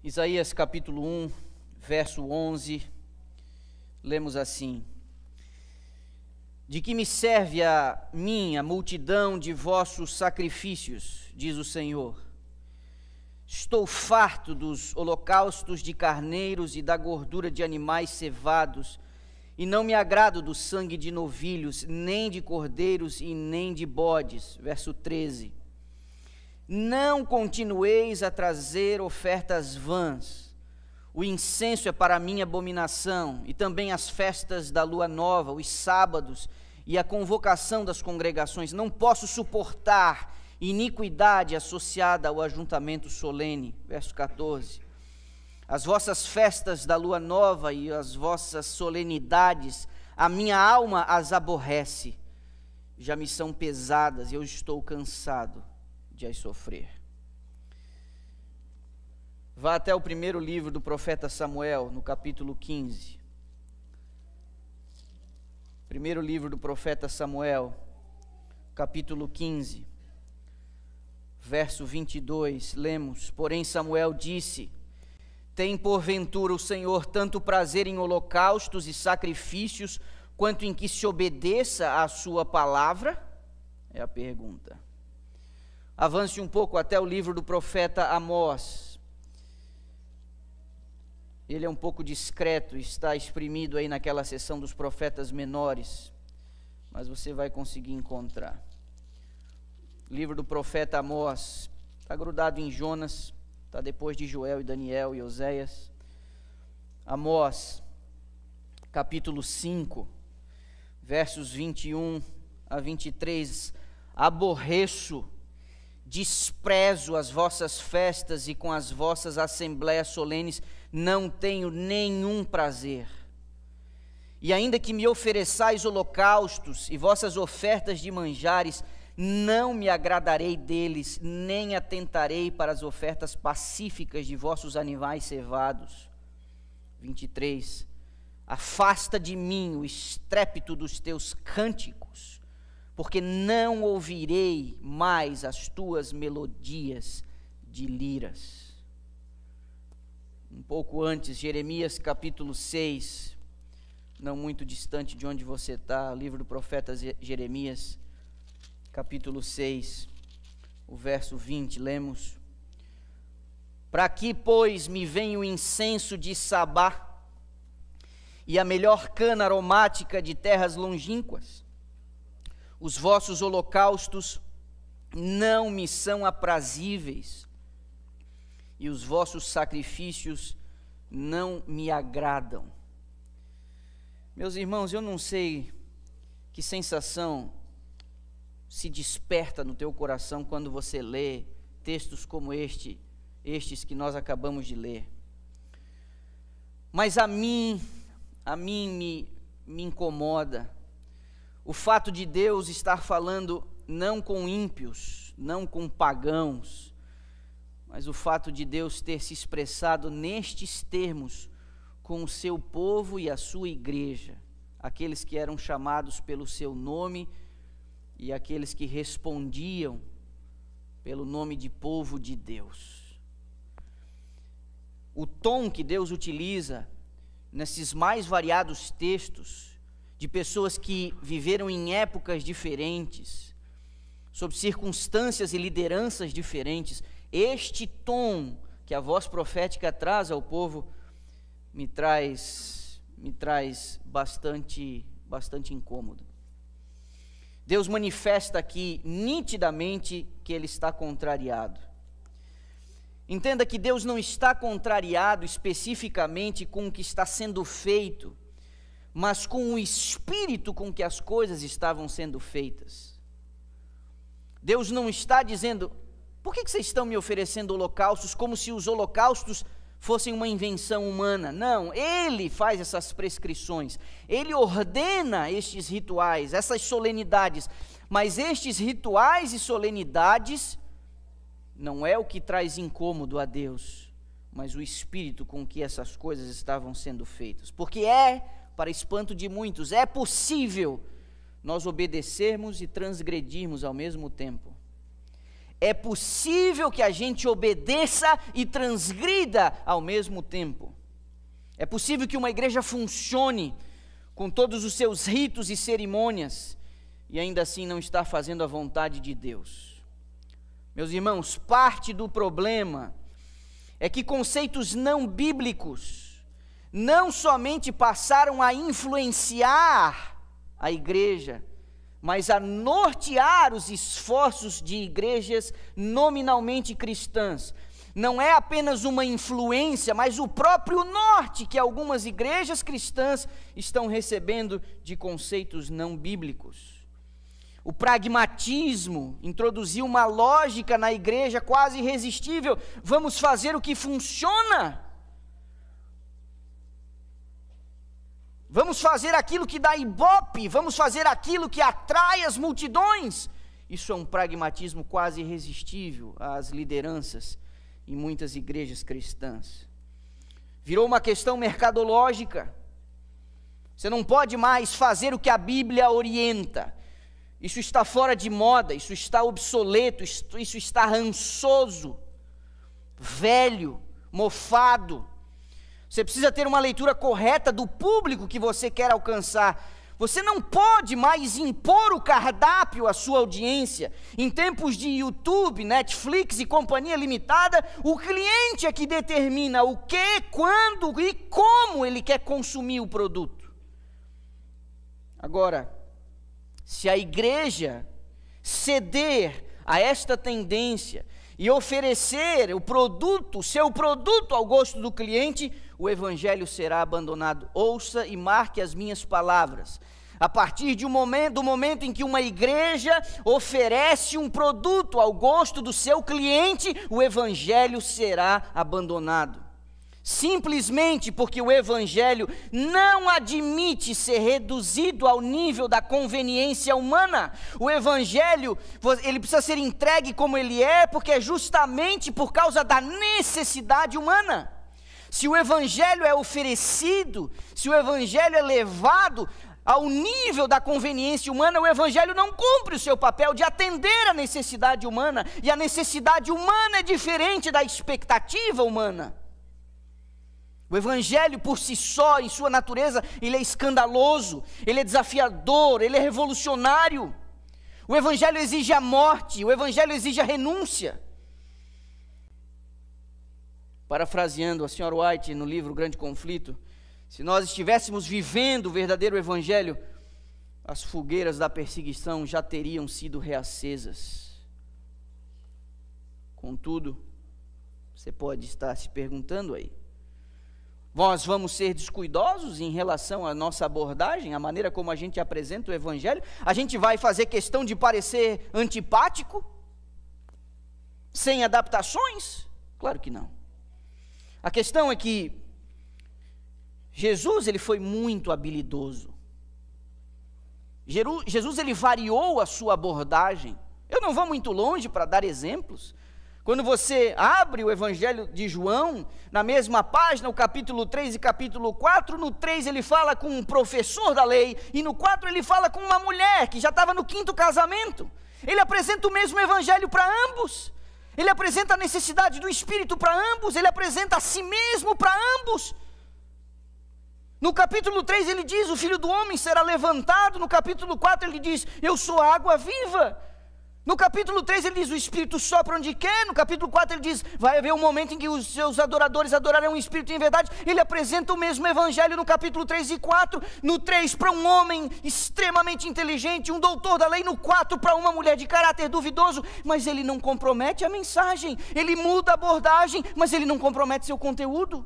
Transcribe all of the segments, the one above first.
Isaías capítulo 1, verso 11, lemos assim: De que me serve a mim a multidão de vossos sacrifícios, diz o Senhor. Estou farto dos holocaustos de carneiros e da gordura de animais cevados, e não me agrado do sangue de novilhos, nem de cordeiros e nem de bodes. Verso 13. Não continueis a trazer ofertas vãs. O incenso é para mim abominação, e também as festas da lua nova, os sábados e a convocação das congregações. Não posso suportar iniquidade associada ao ajuntamento solene. Verso 14. As vossas festas da lua nova e as vossas solenidades, a minha alma as aborrece. Já me são pesadas e eu estou cansado de as sofrer. Vá até o primeiro livro do profeta Samuel, no capítulo 15. Primeiro livro do profeta Samuel, capítulo 15, verso 22, lemos: Porém Samuel disse: Tem porventura o Senhor tanto prazer em holocaustos e sacrifícios, quanto em que se obedeça à sua palavra? É a pergunta. Avance um pouco até o livro do profeta Amós. Ele é um pouco discreto, está exprimido aí naquela seção dos profetas menores, mas você vai conseguir encontrar. Livro do profeta Amós, está grudado em Jonas, está depois de Joel e Daniel e Oséias. Amós, capítulo 5, versos 21 a 23. Aborreço, desprezo as vossas festas, e com as vossas assembléias solenes não tenho nenhum prazer. E ainda que me ofereçais holocaustos e vossas ofertas de manjares, não me agradarei deles, nem atentarei para as ofertas pacíficas de vossos animais cevados. 23. Afasta de mim o estrépito dos teus cânticos, porque não ouvirei mais as tuas melodias de liras. Um pouco antes, Jeremias capítulo 6, não muito distante de onde você está, livro do profeta Jeremias, capítulo 6, o verso 20, lemos: Para que, pois, me vem o incenso de Sabá e a melhor cana aromática de terras longínquas? Os vossos holocaustos não me são aprazíveis, e os vossos sacrifícios não me agradam. Meus irmãos, eu não sei que sensação se desperta no teu coração quando você lê textos como estes que nós acabamos de ler. Mas a mim me incomoda o fato de Deus estar falando não com ímpios, não com pagãos, mas o fato de Deus ter se expressado nestes termos com o seu povo e a sua igreja, aqueles que eram chamados pelo seu nome e aqueles que respondiam pelo nome de povo de Deus. O tom que Deus utiliza nesses mais variados textos, de pessoas que viveram em épocas diferentes, sob circunstâncias e lideranças diferentes, este tom que a voz profética traz ao povo me traz bastante incômodo. Deus manifesta aqui nitidamente que ele está contrariado. Entenda que Deus não está contrariado especificamente com o que está sendo feito, mas com o espírito com que as coisas estavam sendo feitas. Deus não está dizendo: por que vocês estão me oferecendo holocaustos, como se os holocaustos fossem uma invenção humana? Não, Ele faz essas prescrições, Ele ordena estes rituais, essas solenidades, mas estes rituais e solenidades não é o que traz incômodo a Deus, mas o espírito com que essas coisas estavam sendo feitas, porque para espanto de muitos, é possível nós obedecermos e transgredirmos ao mesmo tempo. É possível que a gente obedeça e transgrida ao mesmo tempo. É possível que uma igreja funcione com todos os seus ritos e cerimônias e ainda assim não estar fazendo a vontade de Deus. Meus irmãos, parte do problema é que conceitos não bíblicos não somente passaram a influenciar a igreja, mas a nortear os esforços de igrejas nominalmente cristãs. Não é apenas uma influência, mas o próprio norte que algumas igrejas cristãs estão recebendo de conceitos não bíblicos. O pragmatismo introduziu uma lógica na igreja quase irresistível: vamos fazer o que funciona. Vamos fazer aquilo que dá ibope, vamos fazer aquilo que atrai as multidões. Isso é um pragmatismo quase irresistível às lideranças em muitas igrejas cristãs. Virou uma questão mercadológica. Você não pode mais fazer o que a Bíblia orienta. Isso está fora de moda, isso está obsoleto, isso está rançoso, velho, mofado. Você precisa ter uma leitura correta do público que você quer alcançar. Você não pode mais impor o cardápio à sua audiência. Em tempos de YouTube, Netflix e companhia limitada, o cliente é que determina o que, quando e como ele quer consumir o produto. Agora, se a igreja ceder a esta tendência e oferecer o seu produto ao gosto do cliente, o evangelho será abandonado. Ouça e marque as minhas palavras. A partir do momento em que uma igreja oferece um produto ao gosto do seu cliente, o evangelho será abandonado. Simplesmente porque o evangelho não admite ser reduzido ao nível da conveniência humana. O evangelho, ele precisa ser entregue como ele é, porque é justamente por causa da necessidade humana. Se o evangelho é oferecido, se o evangelho é levado ao nível da conveniência humana, o evangelho não cumpre o seu papel de atender a necessidade humana, e a necessidade humana é diferente da expectativa humana. O evangelho por si só, em sua natureza, ele é escandaloso, ele é desafiador, ele é revolucionário. O evangelho exige a morte, o evangelho exige a renúncia. Parafraseando a senhora White no livro O Grande Conflito, se nós estivéssemos vivendo o verdadeiro evangelho, as fogueiras da perseguição já teriam sido reacesas. Contudo, você pode estar se perguntando aí, nós vamos ser descuidosos em relação à nossa abordagem, a maneira como a gente apresenta o evangelho? A gente vai fazer questão de parecer antipático? Sem adaptações? Claro que não. A questão é que Jesus, ele foi muito habilidoso. Jesus, ele variou a sua abordagem. Eu não vou muito longe para dar exemplos. Quando você abre o Evangelho de João, na mesma página, o capítulo 3 e capítulo 4, no 3 ele fala com um professor da lei, e no 4 ele fala com uma mulher que já estava no 5º casamento. Ele apresenta o mesmo Evangelho para ambos. Ele apresenta a necessidade do Espírito para ambos, ele apresenta a si mesmo para ambos. No capítulo 3 ele diz, o Filho do Homem será levantado. No capítulo 4 ele diz, eu sou a água viva. No capítulo 3 ele diz, o Espírito sopra onde quer. No capítulo 4 ele diz, vai haver um momento em que os seus adoradores adorarão o Espírito em verdade. Ele apresenta o mesmo Evangelho no capítulo 3 e 4. No 3 para um homem extremamente inteligente, um doutor da lei. No 4 para uma mulher de caráter duvidoso. Mas ele não compromete a mensagem. Ele muda a abordagem, mas ele não compromete seu conteúdo.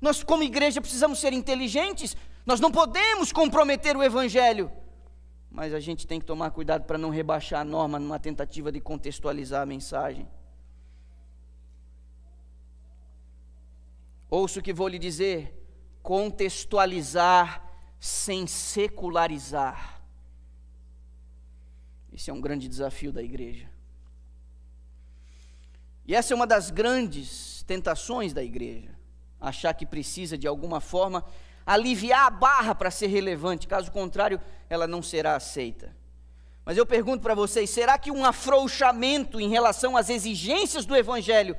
Nós como igreja precisamos ser inteligentes. Nós não podemos comprometer o Evangelho. Mas a gente tem que tomar cuidado para não rebaixar a norma numa tentativa de contextualizar a mensagem. Ouça o que vou lhe dizer: contextualizar sem secularizar. Esse é um grande desafio da igreja. E essa é uma das grandes tentações da igreja. Achar que precisa de alguma forma aliviar a barra para ser relevante, caso contrário, ela não será aceita. Mas eu pergunto para vocês, será que um afrouxamento em relação às exigências do Evangelho,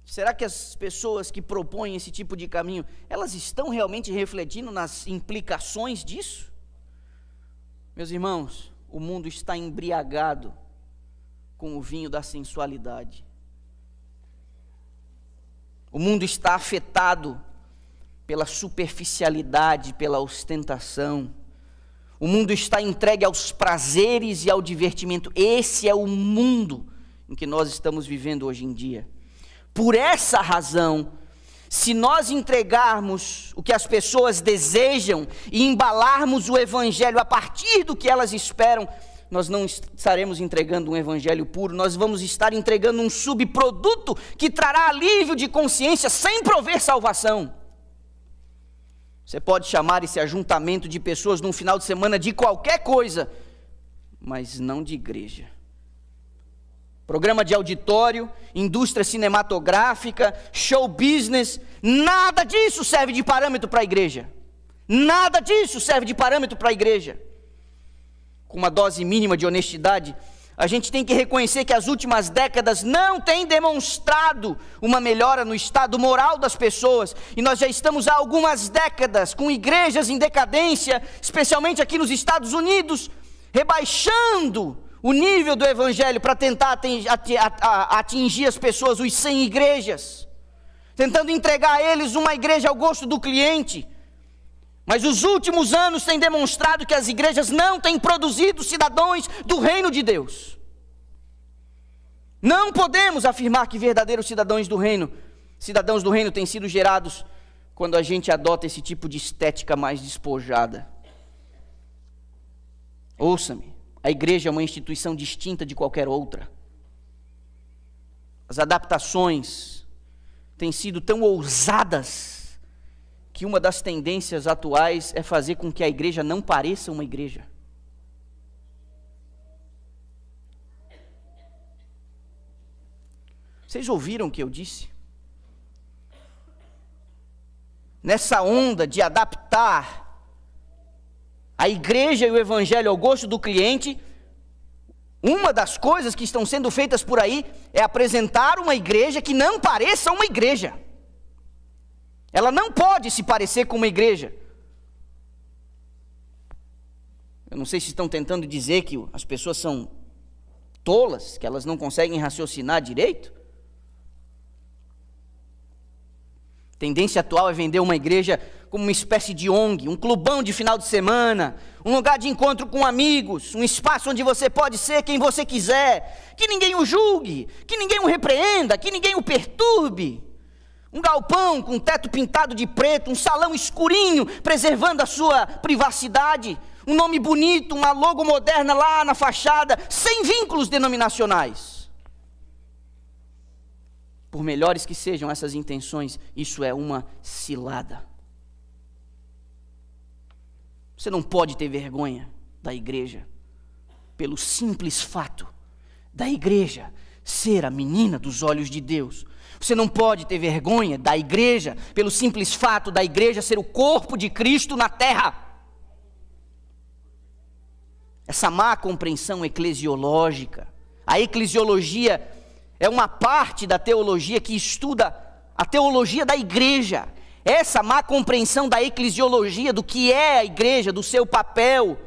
será que as pessoas que propõem esse tipo de caminho, elas estão realmente refletindo nas implicações disso? Meus irmãos, o mundo está embriagado com o vinho da sensualidade. O mundo está afetado pela superficialidade, pela ostentação. O mundo está entregue aos prazeres e ao divertimento. Esse é o mundo em que nós estamos vivendo hoje em dia. Por essa razão, se nós entregarmos o que as pessoas desejam e embalarmos o Evangelho a partir do que elas esperam, nós não estaremos entregando um Evangelho puro, nós vamos estar entregando um subproduto que trará alívio de consciência sem prover salvação. Você pode chamar esse ajuntamento de pessoas num final de semana de qualquer coisa, mas não de igreja. Programa de auditório, indústria cinematográfica, show business, nada disso serve de parâmetro para a igreja. Nada disso serve de parâmetro para a igreja. Com uma dose mínima de honestidade, a gente tem que reconhecer que as últimas décadas não têm demonstrado uma melhora no estado moral das pessoas, e nós já estamos há algumas décadas com igrejas em decadência, especialmente aqui nos Estados Unidos, rebaixando o nível do Evangelho para tentar atingir as pessoas, os 100 igrejas, tentando entregar a eles uma igreja ao gosto do cliente. Mas os últimos anos têm demonstrado que as igrejas não têm produzido cidadãos do reino de Deus. Não podemos afirmar que verdadeiros cidadãos do reino têm sido gerados quando a gente adota esse tipo de estética mais despojada. Ouça-me, a igreja é uma instituição distinta de qualquer outra. As adaptações têm sido tão ousadas que uma das tendências atuais é fazer com que a igreja não pareça uma igreja. Vocês ouviram o que eu disse? Nessa onda de adaptar a igreja e o evangelho ao gosto do cliente, uma das coisas que estão sendo feitas por aí é apresentar uma igreja que não pareça uma igreja. Ela não pode se parecer com uma igreja. Eu não sei se estão tentando dizer que as pessoas são tolas, que elas não conseguem raciocinar direito. A tendência atual é vender uma igreja como uma espécie de ONG, um clubão de final de semana, um lugar de encontro com amigos, um espaço onde você pode ser quem você quiser, que ninguém o julgue, que ninguém o repreenda, que ninguém o perturbe. Um galpão com teto pintado de preto, um salão escurinho, preservando a sua privacidade, um nome bonito, uma logo moderna lá na fachada, sem vínculos denominacionais. Por melhores que sejam essas intenções, isso é uma cilada. Você não pode ter vergonha da igreja, pelo simples fato da igreja ser a menina dos olhos de Deus. Você não pode ter vergonha da igreja pelo simples fato da igreja ser o corpo de Cristo na terra. Essa má compreensão eclesiológica, a eclesiologia é uma parte da teologia que estuda a teologia da igreja. Essa má compreensão da eclesiologia, do que é a igreja, do seu papel,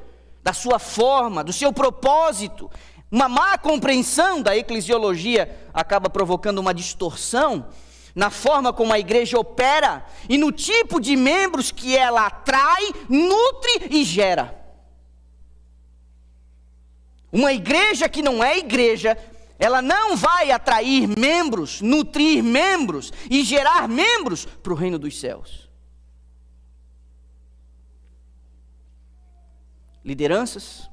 da sua forma, do seu propósito, uma má compreensão da eclesiologia acaba provocando uma distorção na forma como a igreja opera e no tipo de membros que ela atrai, nutre e gera. Uma igreja que não é igreja, ela não vai atrair membros, nutrir membros e gerar membros para o reino dos céus. Lideranças,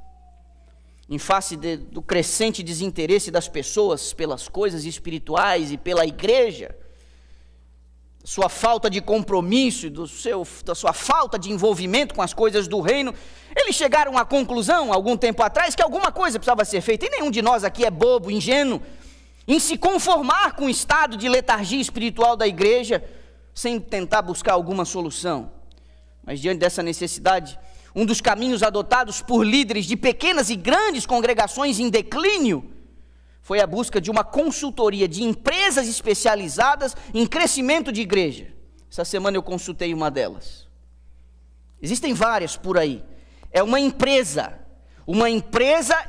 em face do crescente desinteresse das pessoas pelas coisas espirituais e pela igreja, sua falta de compromisso, da sua falta de envolvimento com as coisas do reino, eles chegaram à conclusão, algum tempo atrás, que alguma coisa precisava ser feita, e nenhum de nós aqui é bobo, ingênuo, em se conformar com o estado de letargia espiritual da igreja, sem tentar buscar alguma solução. Mas diante dessa necessidade, um dos caminhos adotados por líderes de pequenas e grandes congregações em declínio foi a busca de uma consultoria de empresas especializadas em crescimento de igreja. Essa semana eu consultei uma delas. Existem várias por aí. É uma empresa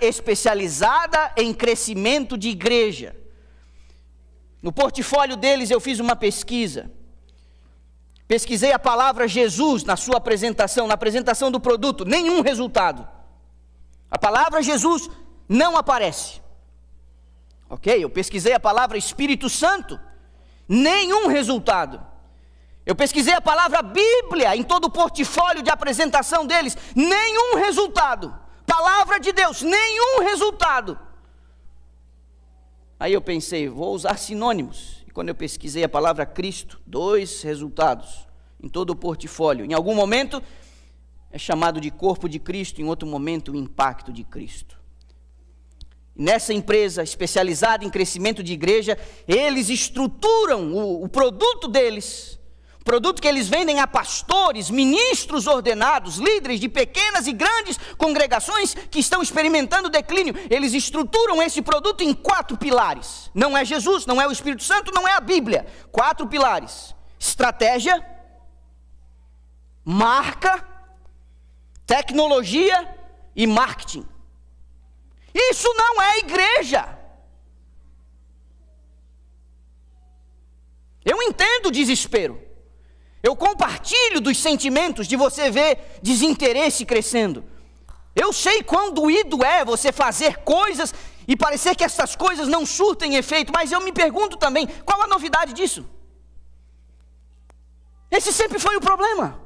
especializada em crescimento de igreja. No portfólio deles eu fiz uma pesquisa. Pesquisei a palavra Jesus na sua apresentação, na apresentação do produto, nenhum resultado. A palavra Jesus não aparece. Ok, eu pesquisei a palavra Espírito Santo, nenhum resultado. Eu pesquisei a palavra Bíblia em todo o portfólio de apresentação deles, nenhum resultado. Palavra de Deus, nenhum resultado. Aí eu pensei, vou usar sinônimos. E quando eu pesquisei a palavra Cristo, 2 resultados em todo o portfólio. Em algum momento é chamado de corpo de Cristo, em outro momento o impacto de Cristo. Nessa empresa especializada em crescimento de igreja, eles estruturam o produto deles, o produto que eles vendem a pastores, ministros ordenados, líderes de pequenas e grandes congregações que estão experimentando declínio. Eles estruturam esse produto em 4 pilares. Não é Jesus, não é o Espírito Santo, não é a Bíblia. 4 pilares: estratégia, marca, tecnologia e marketing. Isso não é igreja. Eu entendo o desespero. Eu compartilho dos sentimentos de você ver desinteresse crescendo. Eu sei quão doído é você fazer coisas e parecer que essas coisas não surtem efeito, mas eu me pergunto também, qual a novidade disso? Esse sempre foi o problema.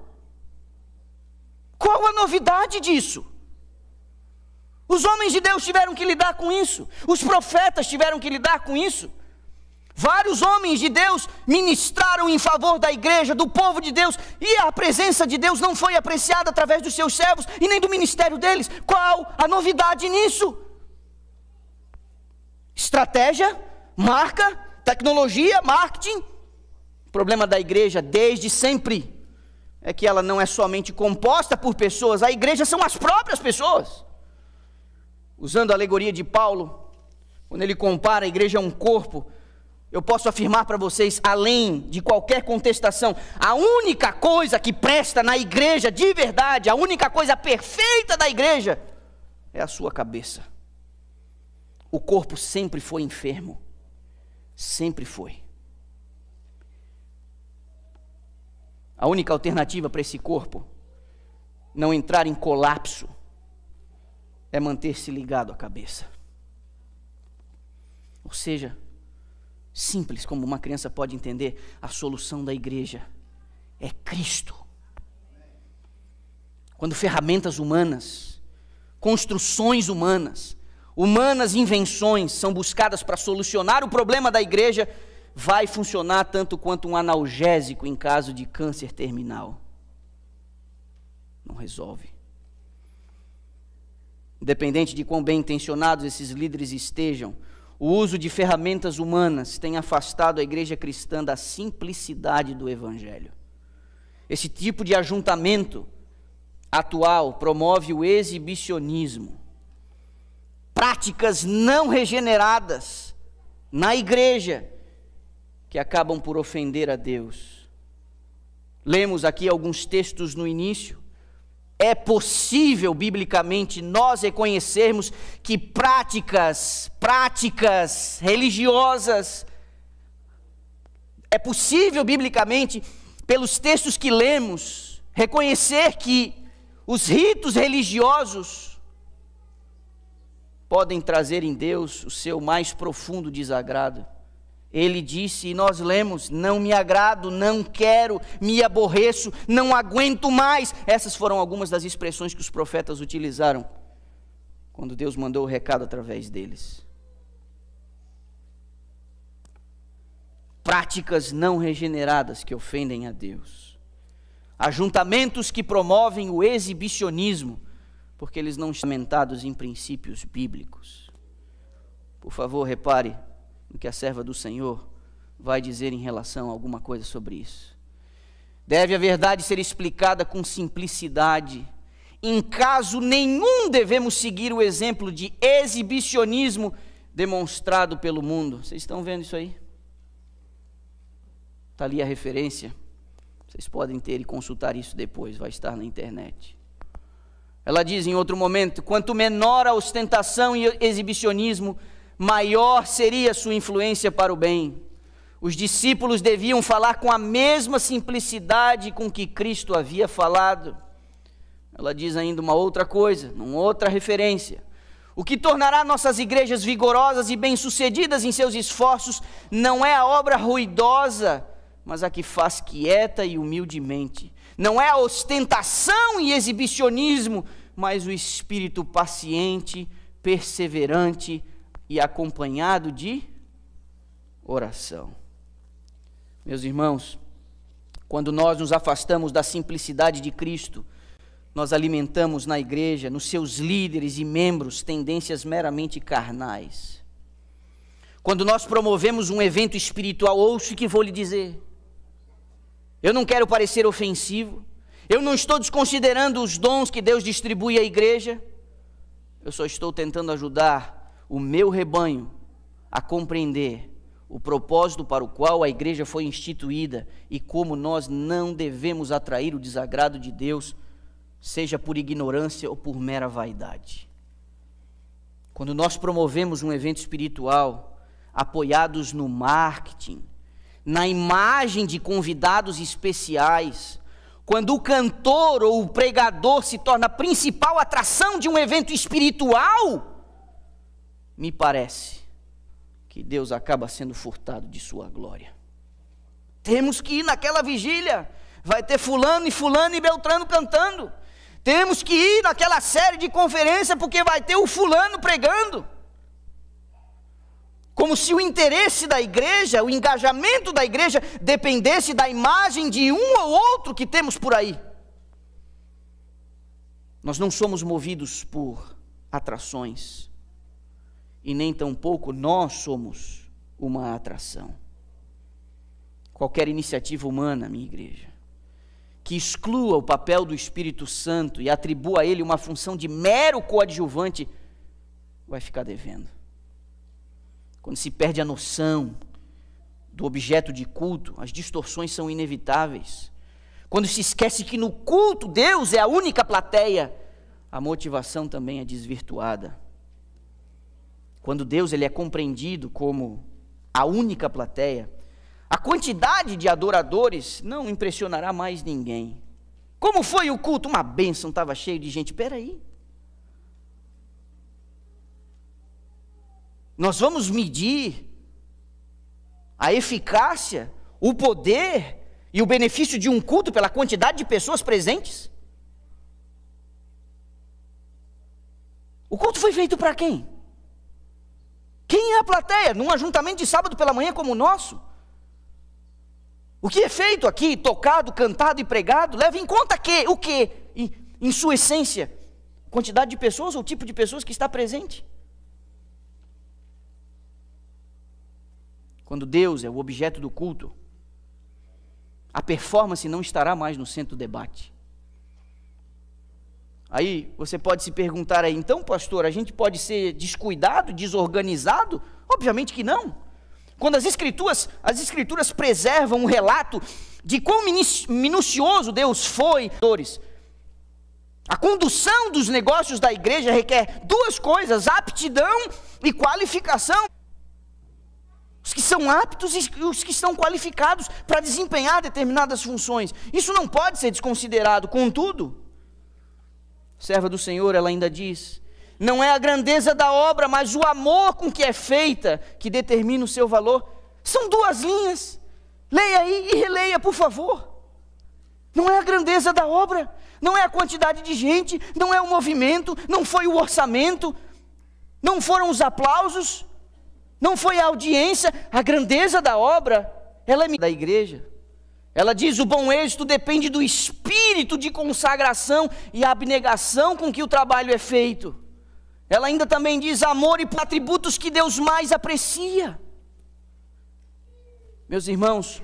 Qual a novidade disso? Os homens de Deus tiveram que lidar com isso, os profetas tiveram que lidar com isso. Vários homens de Deus ministraram em favor da igreja, do povo de Deus, e a presença de Deus não foi apreciada através dos seus servos e nem do ministério deles. Qual a novidade nisso? Estratégia, marca, tecnologia, marketing. O problema da igreja desde sempre é que ela não é somente composta por pessoas, a igreja são as próprias pessoas. Usando a alegoria de Paulo, quando ele compara a igreja a um corpo, eu posso afirmar para vocês, além de qualquer contestação, a única coisa que presta na igreja de verdade, a única coisa perfeita da igreja, é a sua cabeça. O corpo sempre foi enfermo, sempre foi. A única alternativa para esse corpo não entrar em colapso é manter-se ligado à cabeça. Ou seja, simples como uma criança pode entender, a solução da igreja é Cristo. Quando ferramentas humanas, construções humanas, invenções são buscadas para solucionar o problema da igreja, vai funcionar tanto quanto um analgésico em caso de câncer terminal. Não resolve. Independente de quão bem intencionados esses líderes estejam, o uso de ferramentas humanas tem afastado a igreja cristã da simplicidade do evangelho. Esse tipo de ajuntamento atual promove o exibicionismo, práticas não regeneradas na igreja que acabam por ofender a Deus. Lemos aqui alguns textos no início. É possível, biblicamente, nós reconhecermos que práticas religiosas, é possível, biblicamente, pelos textos que lemos, reconhecer que os ritos religiosos podem trazer em Deus o seu mais profundo desagrado. Ele disse, e nós lemos, não me agrado, não quero, me aborreço, não aguento mais. Essas foram algumas das expressões que os profetas utilizaram quando Deus mandou o recado através deles. Práticas não regeneradas que ofendem a Deus. Ajuntamentos que promovem o exibicionismo, porque eles não estão fundamentados em princípios bíblicos. Por favor, repare no que a serva do Senhor vai dizer em relação a alguma coisa sobre isso. Deve a verdade ser explicada com simplicidade, Em caso nenhum devemos seguir o exemplo de exibicionismo demonstrado pelo mundo. Vocês estão vendo isso aí? Está ali a referência. Vocês podem ter e consultar isso depois, vai estar na internet. Ela diz em outro momento: quanto menor a ostentação e exibicionismo, maior seria sua influência para o bem. Os discípulos deviam falar com a mesma simplicidade com que Cristo havia falado. Ela diz ainda uma outra coisa, uma outra referência: o que tornará nossas igrejas vigorosas e bem-sucedidas em seus esforços não é a obra ruidosa, mas a que faz quieta e humildemente. Não é a ostentação e exibicionismo, mas o espírito paciente, perseverante e acompanhado de oração. Meus irmãos, quando nós nos afastamos da simplicidade de Cristo, nós alimentamos na igreja, nos seus líderes e membros, tendências meramente carnais. Quando nós promovemos um evento espiritual, ouça o que vou lhe dizer. Eu não quero parecer ofensivo, eu não estou desconsiderando os dons que Deus distribui à igreja, eu só estou tentando ajudar o meu rebanho a compreender o propósito para o qual a igreja foi instituída e como nós não devemos atrair o desagrado de Deus, seja por ignorância ou por mera vaidade. Quando nós promovemos um evento espiritual, apoiados no marketing, na imagem de convidados especiais, quando o cantor ou o pregador se torna a principal atração de um evento espiritual, me parece que Deus acaba sendo furtado de sua glória. Temos que ir naquela vigília, vai ter fulano e Beltrano cantando. Temos que ir naquela série de conferência porque vai ter o fulano pregando. Como se o interesse da igreja, o engajamento da igreja dependesse da imagem de um ou outro que temos por aí. Nós não somos movidos por atrações, e nem tampouco nós somos uma atração. Qualquer iniciativa humana, minha igreja, que exclua o papel do Espírito Santo e atribua a ele uma função de mero coadjuvante, vai ficar devendo. Quando se perde a noção do objeto de culto, as distorções são inevitáveis. Quando se esquece que no culto Deus é a única plateia, a motivação também é desvirtuada. Quando Deus ele é compreendido como a única plateia, a quantidade de adoradores não impressionará mais ninguém. Como foi o culto? Uma bênção, estava cheio de gente. Espera aí. Nós vamos medir a eficácia, o poder e o benefício de um culto pela quantidade de pessoas presentes? O culto foi feito para quem? Quem é a plateia? Num ajuntamento de sábado pela manhã como o nosso? O que é feito aqui, tocado, cantado e pregado, leva em conta o que? Em sua essência, quantidade de pessoas ou tipo de pessoas que está presente? Quando Deus é o objeto do culto, a performance não estará mais no centro do debate. Aí você pode se perguntar aí, então pastor, a gente pode ser descuidado, desorganizado? Obviamente que não. Quando as escrituras preservam um relato de quão minucioso Deus foi, a condução dos negócios da igreja requer duas coisas: aptidão e qualificação. Os que são aptos e os que estão qualificados para desempenhar determinadas funções. Isso não pode ser desconsiderado. Contudo, serva do Senhor, ela ainda diz: não é a grandeza da obra, mas o amor com que é feita que determina o seu valor. São duas linhas. Leia aí e releia, por favor. Não é a grandeza da obra, não é a quantidade de gente, não é o movimento, não foi o orçamento, não foram os aplausos, não foi a audiência. A grandeza da obra, ela é da igreja. Ela diz: o bom êxito depende do espírito de consagração e abnegação com que o trabalho é feito. Ela ainda também diz: amor e atributos que Deus mais aprecia. Meus irmãos,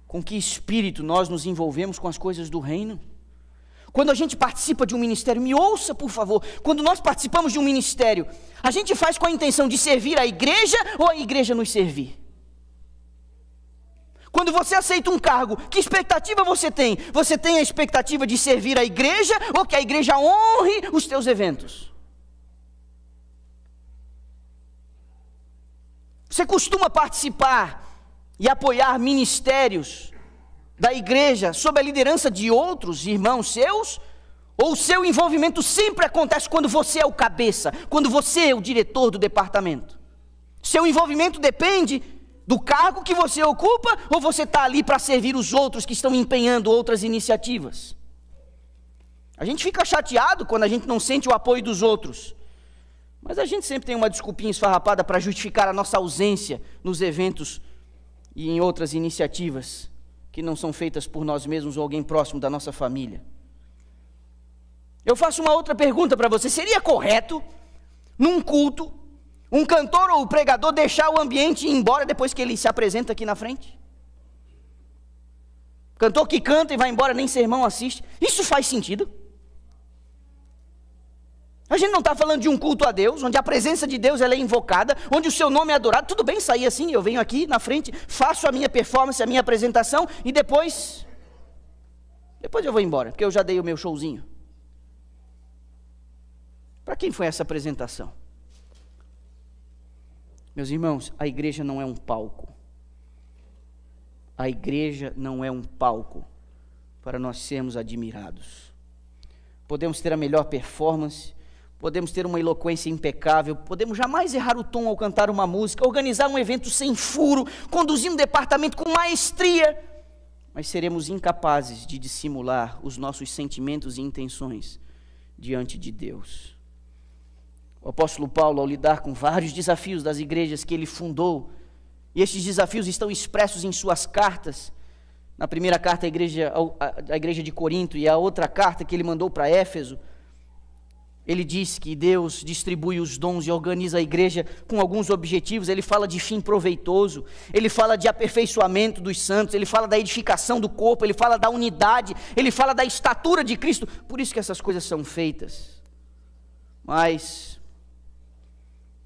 com que espírito nós nos envolvemos com as coisas do reino? Quando a gente participa de um ministério, me ouça por favor, quando nós participamos de um ministério, a gente faz com a intenção de servir a igreja ou a igreja nos servir? Quando você aceita um cargo, que expectativa você tem? Você tem a expectativa de servir a igreja ou que a igreja honre os teus eventos? Você costuma participar e apoiar ministérios da igreja sob a liderança de outros irmãos seus? Ou o seu envolvimento sempre acontece quando você é o cabeça, quando você é o diretor do departamento? Seu envolvimento depende do cargo que você ocupa, ou você está ali para servir os outros que estão empenhando outras iniciativas? A gente fica chateado quando a gente não sente o apoio dos outros, mas a gente sempre tem uma desculpinha esfarrapada para justificar a nossa ausência nos eventos e em outras iniciativas que não são feitas por nós mesmos ou alguém próximo da nossa família. Eu faço uma outra pergunta para você: seria correto, num culto, um cantor ou o pregador deixar o ambiente e ir embora depois que ele se apresenta aqui na frente? Cantor que canta e vai embora, nem sermão assiste. Isso faz sentido? A gente não está falando de um culto a Deus, onde a presença de Deus ela é invocada, onde o seu nome é adorado. Tudo bem sair assim, eu venho aqui na frente, faço a minha performance, a minha apresentação, e depois eu vou embora, porque eu já dei o meu showzinho. Para quem foi essa apresentação? Meus irmãos, a igreja não é um palco. A igreja não é um palco para nós sermos admirados. Podemos ter a melhor performance, podemos ter uma eloquência impecável, podemos jamais errar o tom ao cantar uma música, organizar um evento sem furo, conduzir um departamento com maestria, mas seremos incapazes de dissimular os nossos sentimentos e intenções diante de Deus. O apóstolo Paulo, ao lidar com vários desafios das igrejas que ele fundou, e estes desafios estão expressos em suas cartas, na primeira carta à igreja de Corinto e a outra carta que ele mandou para Éfeso, ele diz que Deus distribui os dons e organiza a igreja com alguns objetivos. Ele fala de fim proveitoso, ele fala de aperfeiçoamento dos santos, ele fala da edificação do corpo, ele fala da unidade, ele fala da estatura de Cristo. Por isso que essas coisas são feitas. Mas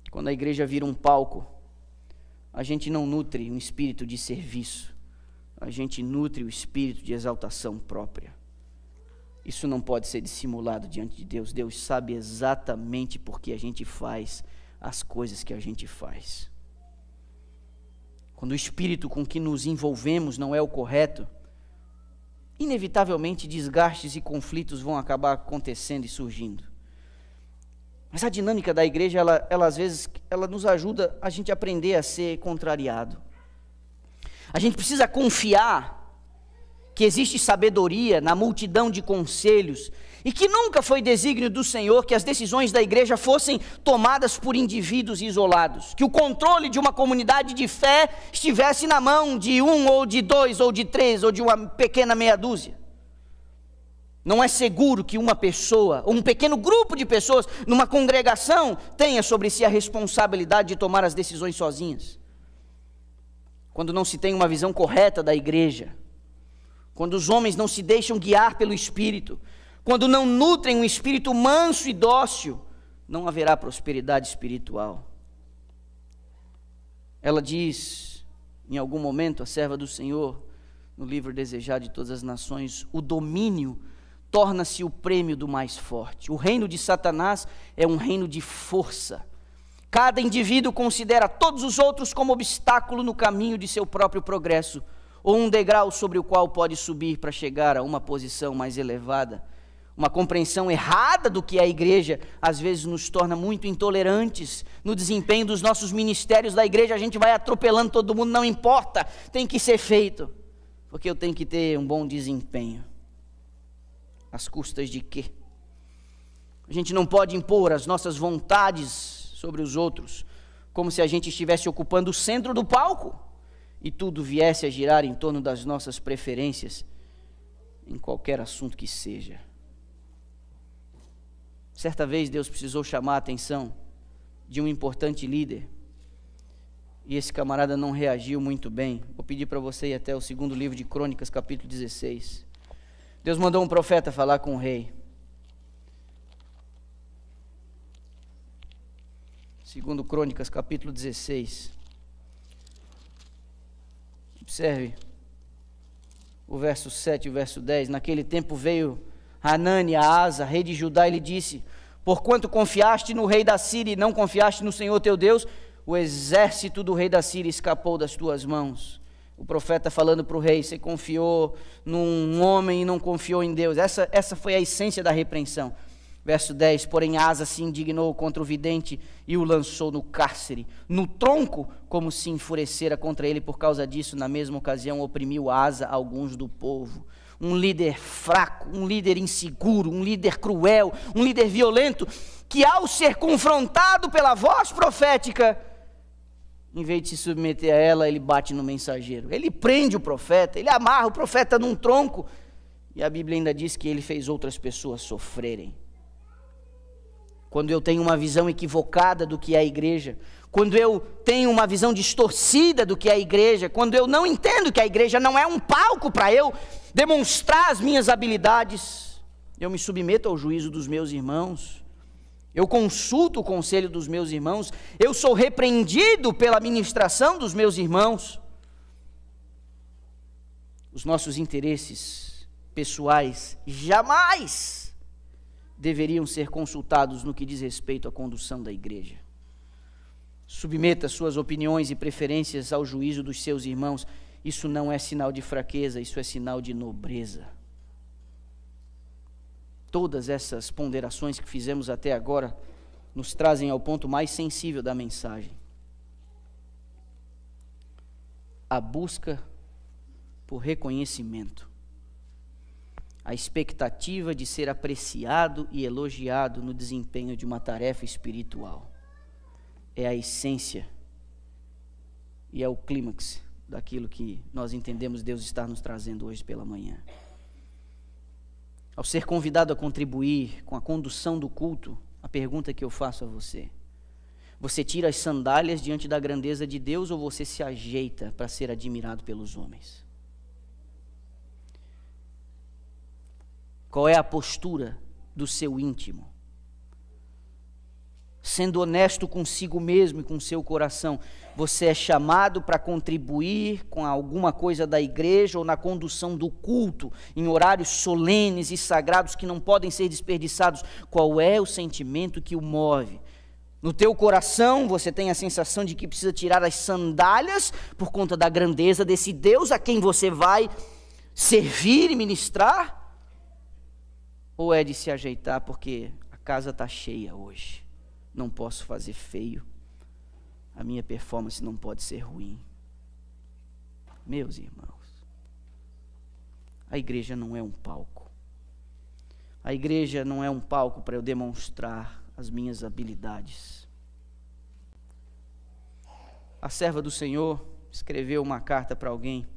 quando a igreja vira um palco, a gente não nutre um espírito de serviço, a gente nutre o espírito de exaltação própria. Isso não pode ser dissimulado diante de Deus. Deus sabe exatamente por que a gente faz as coisas que a gente faz. Quando o espírito com que nos envolvemos não é o correto, inevitavelmente desgastes e conflitos vão acabar acontecendo e surgindo. Mas a dinâmica da igreja, ela às vezes, ela nos ajuda a gente aprender a ser contrariado. A gente precisa confiar que existe sabedoria na multidão de conselhos e que nunca foi desígnio do Senhor que as decisões da igreja fossem tomadas por indivíduos isolados, que o controle de uma comunidade de fé estivesse na mão de um ou de dois ou de três ou de uma pequena meia dúzia. Não é seguro que uma pessoa, ou um pequeno grupo de pessoas, numa congregação, tenha sobre si a responsabilidade de tomar as decisões sozinhas. Quando não se tem uma visão correta da igreja, quando os homens não se deixam guiar pelo Espírito, quando não nutrem um espírito manso e dócil, não haverá prosperidade espiritual. Ela diz, em algum momento, a serva do Senhor, no livro Desejado de Todas as Nações, o domínio torna-se o prêmio do mais forte. O reino de Satanás é um reino de força. Cada indivíduo considera todos os outros como obstáculo no caminho de seu próprio progresso, ou um degrau sobre o qual pode subir para chegar a uma posição mais elevada. Uma compreensão errada do que é a igreja, às vezes nos torna muito intolerantes no desempenho dos nossos ministérios da igreja. A gente vai atropelando todo mundo, não importa, tem que ser feito, porque eu tenho que ter um bom desempenho. Às custas de quê? A gente não pode impor as nossas vontades sobre os outros, como se a gente estivesse ocupando o centro do palco e tudo viesse a girar em torno das nossas preferências, em qualquer assunto que seja. Certa vez Deus precisou chamar a atenção de um importante líder, e esse camarada não reagiu muito bem. Vou pedir para você ir até o segundo livro de Crônicas, capítulo 16. Deus mandou um profeta falar com o rei. Segundo Crônicas, capítulo 16. Observe o verso 7 e o verso 10. Naquele tempo veio Hanani a Asa, rei de Judá, e lhe disse: porquanto confiaste no rei da Síria e não confiaste no Senhor teu Deus, o exército do rei da Síria escapou das tuas mãos. O profeta falando para o rei: você confiou num homem e não confiou em Deus. Essa foi a essência da repreensão. Verso 10, porém Asa se indignou contra o vidente e o lançou no cárcere, no tronco, como se enfurecera contra ele. Por causa disso, na mesma ocasião, oprimiu Asa alguns do povo. Um líder fraco, um líder inseguro, um líder cruel, um líder violento, que ao ser confrontado pela voz profética, em vez de se submeter a ela, ele bate no mensageiro. Ele prende o profeta, ele amarra o profeta num tronco, e a Bíblia ainda diz que ele fez outras pessoas sofrerem. Quando eu tenho uma visão equivocada do que é a igreja, quando eu tenho uma visão distorcida do que é a igreja, quando eu não entendo que a igreja não é um palco para eu demonstrar as minhas habilidades, eu me submeto ao juízo dos meus irmãos, eu consulto o conselho dos meus irmãos, eu sou repreendido pela ministração dos meus irmãos. Os nossos interesses pessoais jamais deveriam ser consultados no que diz respeito à condução da igreja. Submeta suas opiniões e preferências ao juízo dos seus irmãos. Isso não é sinal de fraqueza, isso é sinal de nobreza. Todas essas ponderações que fizemos até agora nos trazem ao ponto mais sensível da mensagem: a busca por reconhecimento, a expectativa de ser apreciado e elogiado no desempenho de uma tarefa espiritual. É a essência e é o clímax daquilo que nós entendemos Deus estar nos trazendo hoje pela manhã. Ao ser convidado a contribuir com a condução do culto, a pergunta que eu faço a você: você tira as sandálias diante da grandeza de Deus ou você se ajeita para ser admirado pelos homens? Qual é a postura do seu íntimo? Sendo honesto consigo mesmo e com seu coração, você é chamado para contribuir com alguma coisa da igreja ou na condução do culto, em horários solenes e sagrados que não podem ser desperdiçados. Qual é o sentimento que o move? No teu coração você tem a sensação de que precisa tirar as sandálias por conta da grandeza desse Deus a quem você vai servir e ministrar? Ou é de se ajeitar porque a casa está cheia hoje, não posso fazer feio, a minha performance não pode ser ruim? Meus irmãos, a igreja não é um palco. A igreja não é um palco para eu demonstrar as minhas habilidades. A serva do Senhor escreveu uma carta para alguém.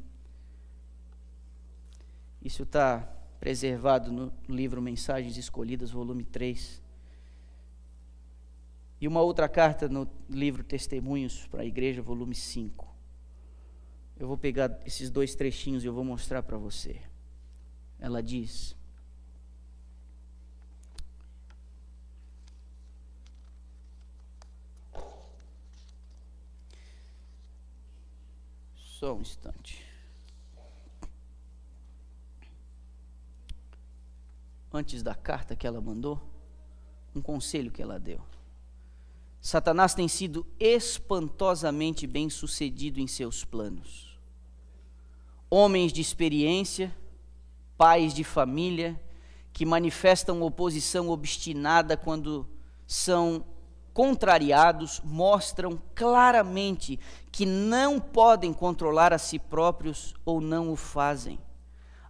Isso está preservado no livro Mensagens Escolhidas, volume 3. E uma outra carta no livro Testemunhos para a Igreja, volume 5. Eu vou pegar esses dois trechinhos e eu vou mostrar para você. Ela diz: só um instante. Antes da carta que ela mandou, um conselho que ela deu. Satanás tem sido espantosamente bem-sucedido em seus planos. Homens de experiência, pais de família, que manifestam oposição obstinada quando são contrariados, mostram claramente que não podem controlar a si próprios ou não o fazem.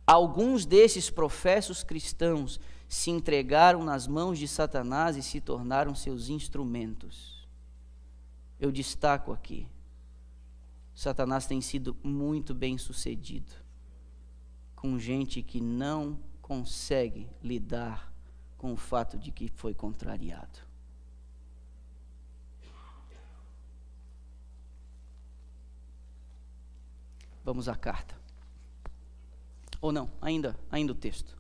Alguns desses professos cristãos se entregaram nas mãos de Satanás e se tornaram seus instrumentos. Eu destaco aqui: Satanás tem sido muito bem sucedido com gente que não consegue lidar com o fato de que foi contrariado. Vamos à carta. Ou não, ainda o texto.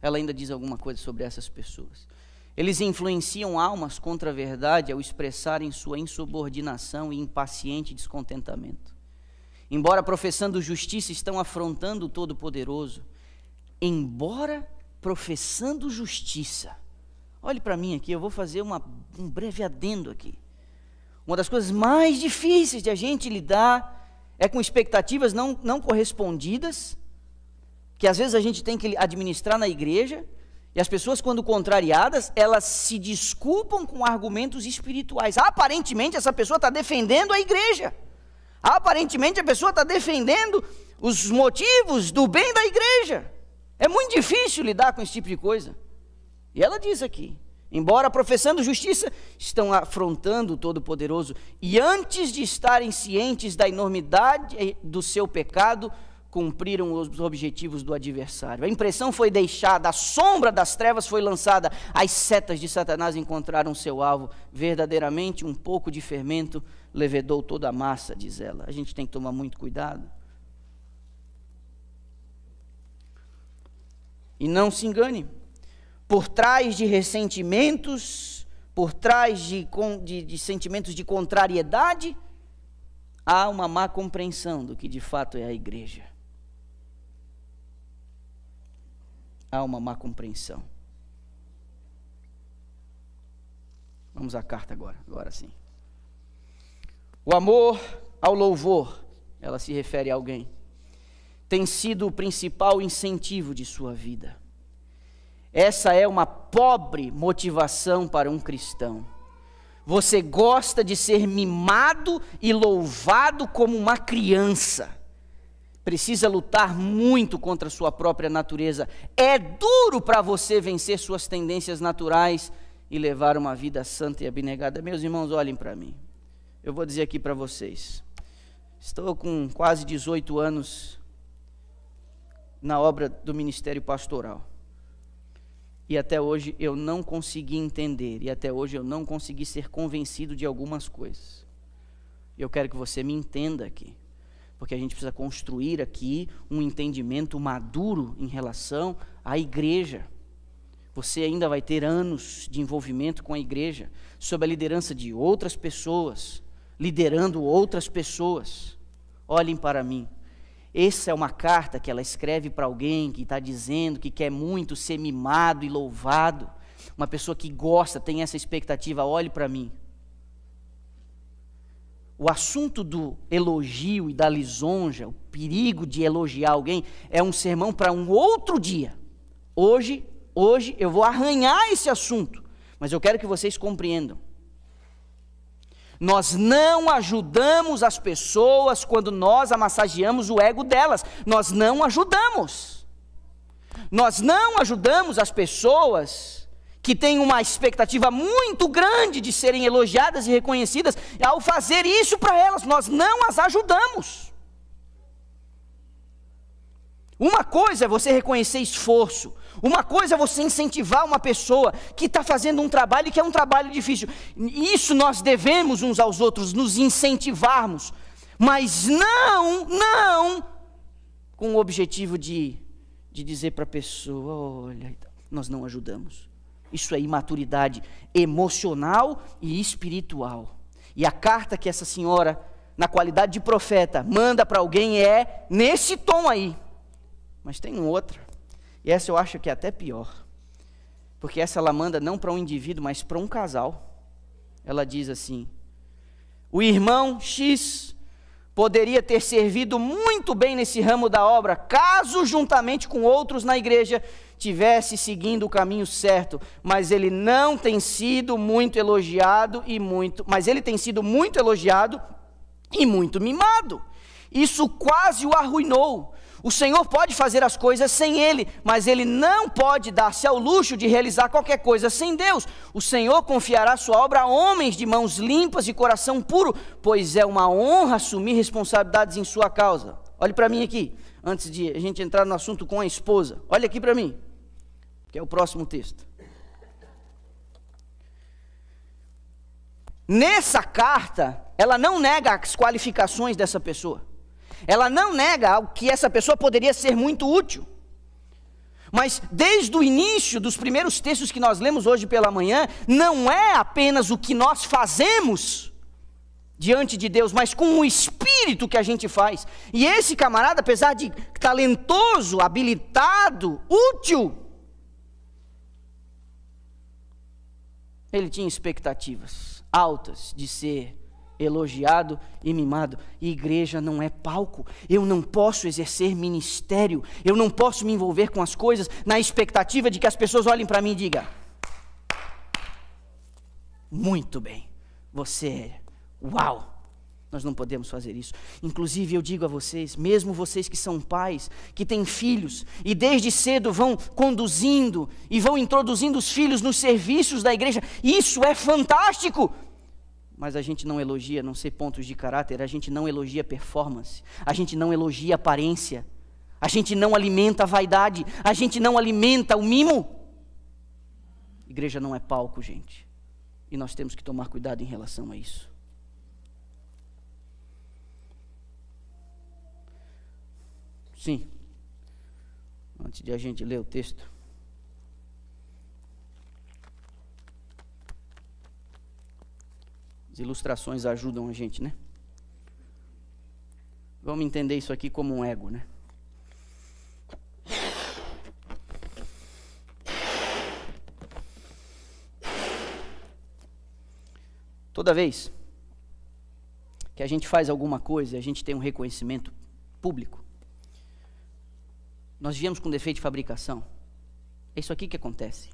Ela ainda diz alguma coisa sobre essas pessoas. Eles influenciam almas contra a verdade ao expressarem sua insubordinação e impaciente descontentamento. Embora professando justiça, estão afrontando o Todo-Poderoso. Embora professando justiça. Olhe para mim aqui, eu vou fazer um breve adendo aqui. Uma das coisas mais difíceis de a gente lidar é com expectativas não correspondidas, que às vezes a gente tem que administrar na igreja, e as pessoas, quando contrariadas, elas se desculpam com argumentos espirituais. Aparentemente essa pessoa está defendendo a igreja. Aparentemente a pessoa está defendendo os motivos do bem da igreja. É muito difícil lidar com esse tipo de coisa. E ela diz aqui, embora professando justiça, estão afrontando o Todo-Poderoso, e antes de estarem cientes da enormidade do seu pecado, cumpriram os objetivos do adversário. A impressão foi deixada, a sombra das trevas foi lançada, as setas de Satanás encontraram seu alvo. Verdadeiramente um pouco de fermento levedou toda a massa, diz ela. A gente tem que tomar muito cuidado. E não se engane, por trás de ressentimentos, por trás de sentimentos de contrariedade, há uma má compreensão do que de fato é a igreja. Há uma má compreensão. Vamos à carta agora sim. O amor ao louvor, ela se refere a alguém, tem sido o principal incentivo de sua vida. Essa é uma pobre motivação para um cristão. Você gosta de ser mimado e louvado como uma criança. Precisa lutar muito contra a sua própria natureza. É duro para você vencer suas tendências naturais e levar uma vida santa e abnegada. Meus irmãos, olhem para mim. Eu vou dizer aqui para vocês. Estou com quase 18 anos na obra do ministério pastoral. E até hoje eu não consegui entender, e até hoje eu não consegui ser convencido de algumas coisas. Eu quero que você me entenda aqui, porque a gente precisa construir aqui um entendimento maduro em relação à igreja. Você ainda vai ter anos de envolvimento com a igreja, sob a liderança de outras pessoas, liderando outras pessoas. Olhem para mim. Essa é uma carta que ela escreve para alguém que está dizendo que quer muito ser mimado e louvado. Uma pessoa que gosta, tem essa expectativa. Olhe para mim. O assunto do elogio e da lisonja, o perigo de elogiar alguém, é um sermão para um outro dia. Hoje eu vou arranhar esse assunto, mas eu quero que vocês compreendam. Nós não ajudamos as pessoas quando nós amassageamos o ego delas. Nós não ajudamos. Nós não ajudamos as pessoas que têm uma expectativa muito grande de serem elogiadas e reconhecidas. Ao fazer isso para elas, nós não as ajudamos. Uma coisa é você reconhecer esforço. Uma coisa é você incentivar uma pessoa que está fazendo um trabalho que é um trabalho difícil. Isso nós devemos uns aos outros, nos incentivarmos. Mas não com o objetivo de dizer para a pessoa, olha, nós não ajudamos. Isso é imaturidade emocional e espiritual. E a carta que essa senhora, na qualidade de profeta, manda para alguém é nesse tom aí. Mas tem outra, e essa eu acho que é até pior, porque essa ela manda não para um indivíduo, mas para um casal. Ela diz assim: o irmão X poderia ter servido muito bem nesse ramo da obra, caso juntamente com outros na igreja tivesse seguindo o caminho certo, mas ele não tem sido muito elogiado e muito mimado. Isso quase o arruinou. O Senhor pode fazer as coisas sem ele, mas ele não pode dar-se ao luxo de realizar qualquer coisa sem Deus. O Senhor confiará sua obra a homens de mãos limpas e coração puro, pois é uma honra assumir responsabilidades em sua causa. Olhe para mim aqui, antes de a gente entrar no assunto com a esposa. Olha aqui para mim, que é o próximo texto. Nessa carta, ela não nega as qualificações dessa pessoa. Ela não nega algo que essa pessoa poderia ser muito útil. Mas desde o início dos primeiros textos que nós lemos hoje pela manhã, não é apenas o que nós fazemos diante de Deus, mas com o espírito que a gente faz. E esse camarada, apesar de talentoso, habilitado, útil, ele tinha expectativas altas de ser elogiado e mimado. E igreja não é palco. Eu não posso exercer ministério, eu não posso me envolver com as coisas na expectativa de que as pessoas olhem para mim e digam: muito bem, você é, uau. Nós não podemos fazer isso. Inclusive eu digo a vocês, mesmo vocês que são pais, que têm filhos, e desde cedo vão conduzindo e vão introduzindo os filhos nos serviços da igreja, isso é fantástico. Mas a gente não elogia, não sei, pontos de caráter, a gente não elogia performance, a gente não elogia aparência, a gente não alimenta a vaidade, a gente não alimenta o mimo. Igreja não é palco, gente, e nós temos que tomar cuidado em relação a isso. Sim, antes de a gente ler o texto, as ilustrações ajudam a gente, né? Vamos entender isso aqui como um ego, né? Toda vez que a gente faz alguma coisa e a gente tem um reconhecimento público, nós viemos com defeito de fabricação. É isso aqui que acontece.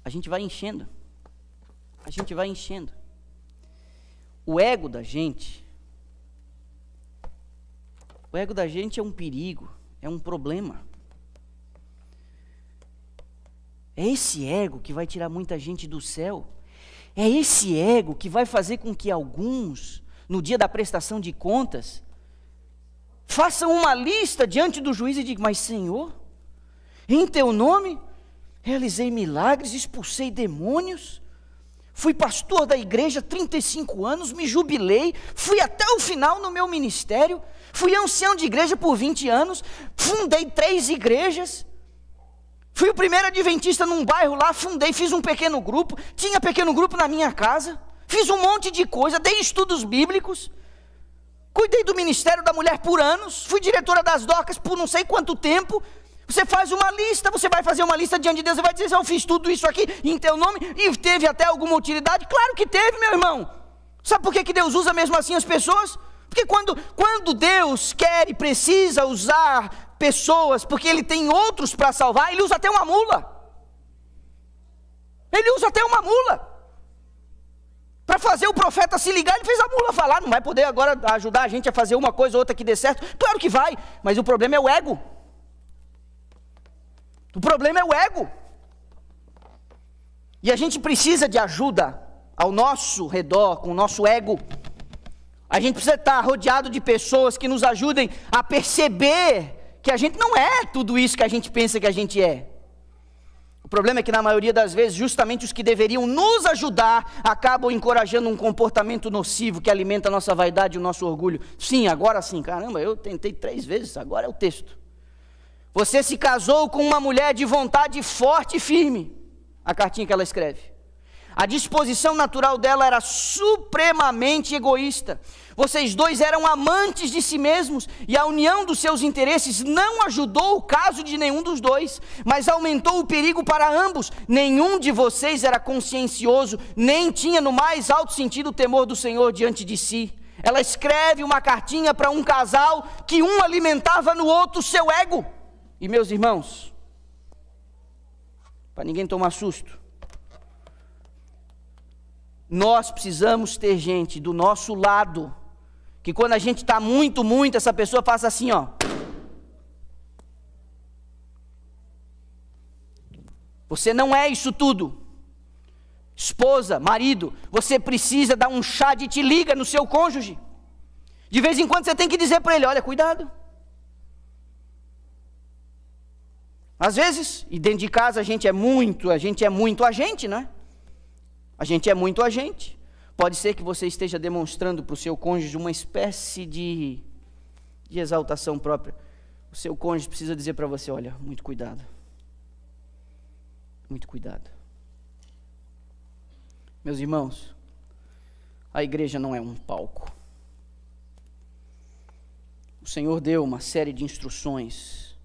A gente vai enchendo. A gente vai enchendo. O ego da gente é um perigo, é um problema. É esse ego que vai tirar muita gente do céu. É esse ego que vai fazer com que alguns, no dia da prestação de contas, façam uma lista diante do juiz e digam: mas Senhor, em teu nome realizei milagres, expulsei demônios, fui pastor da igreja 35 anos, me jubilei, fui até o final no meu ministério, fui ancião de igreja por 20 anos, fundei 3 igrejas, fui o primeiro adventista num bairro lá, fiz um pequeno grupo, tinha pequeno grupo na minha casa, fiz um monte de coisa, dei estudos bíblicos, cuidei do ministério da mulher por anos, fui diretora das docas por não sei quanto tempo. Você faz uma lista, você vai fazer uma lista diante de Deus e vai dizer: eu fiz tudo isso aqui em teu nome, e teve até alguma utilidade? Claro que teve, meu irmão. Sabe por que Deus usa mesmo assim as pessoas? Porque quando Deus quer e precisa usar pessoas, porque Ele tem outros para salvar, Ele usa até uma mula. Ele usa até uma mula. Para fazer o profeta se ligar, ele fez a mula falar. Não vai poder agora ajudar a gente a fazer uma coisa ou outra que dê certo? Claro que vai, mas o problema é o ego. O problema é o ego. E a gente precisa de ajuda ao nosso redor, com o nosso ego. A gente precisa estar rodeado de pessoas que nos ajudem a perceber que a gente não é tudo isso que a gente pensa que a gente é. O problema é que na maioria das vezes, justamente os que deveriam nos ajudar, acabam encorajando um comportamento nocivo que alimenta a nossa vaidade e o nosso orgulho. Sim, agora sim, caramba, eu tentei 3 vezes, agora é o texto. Você se casou com uma mulher de vontade forte e firme. A cartinha que ela escreve. A disposição natural dela era supremamente egoísta. Vocês dois eram amantes de si mesmos, e a união dos seus interesses não ajudou o caso de nenhum dos dois, mas aumentou o perigo para ambos. Nenhum de vocês era consciencioso, nem tinha no mais alto sentido o temor do Senhor diante de si. Ela escreve uma cartinha para um casal que um alimentava no outro o seu ego. E meus irmãos, para ninguém tomar susto, nós precisamos ter gente do nosso lado, que quando a gente está muito, essa pessoa faça assim, ó. Você não é isso tudo. Esposa, marido, você precisa dar um chá de te liga no seu cônjuge. De vez em quando você tem que dizer para ele: olha, cuidado. Às vezes, e dentro de casa a gente é muito a gente, né? A gente é muito a gente. Pode ser que você esteja demonstrando para o seu cônjuge uma espécie de exaltação própria. O seu cônjuge precisa dizer para você: olha, muito cuidado. Muito cuidado. Meus irmãos, a igreja não é um palco. O Senhor deu uma série de instruções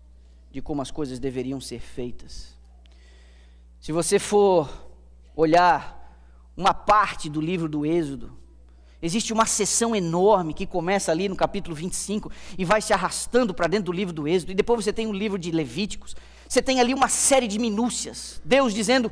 de como as coisas deveriam ser feitas. Se você for olhar uma parte do livro do Êxodo, existe uma seção enorme que começa ali no capítulo 25 e vai se arrastando para dentro do livro do Êxodo, e depois você tem o livro de Levíticos. Você tem ali uma série de minúcias, Deus dizendo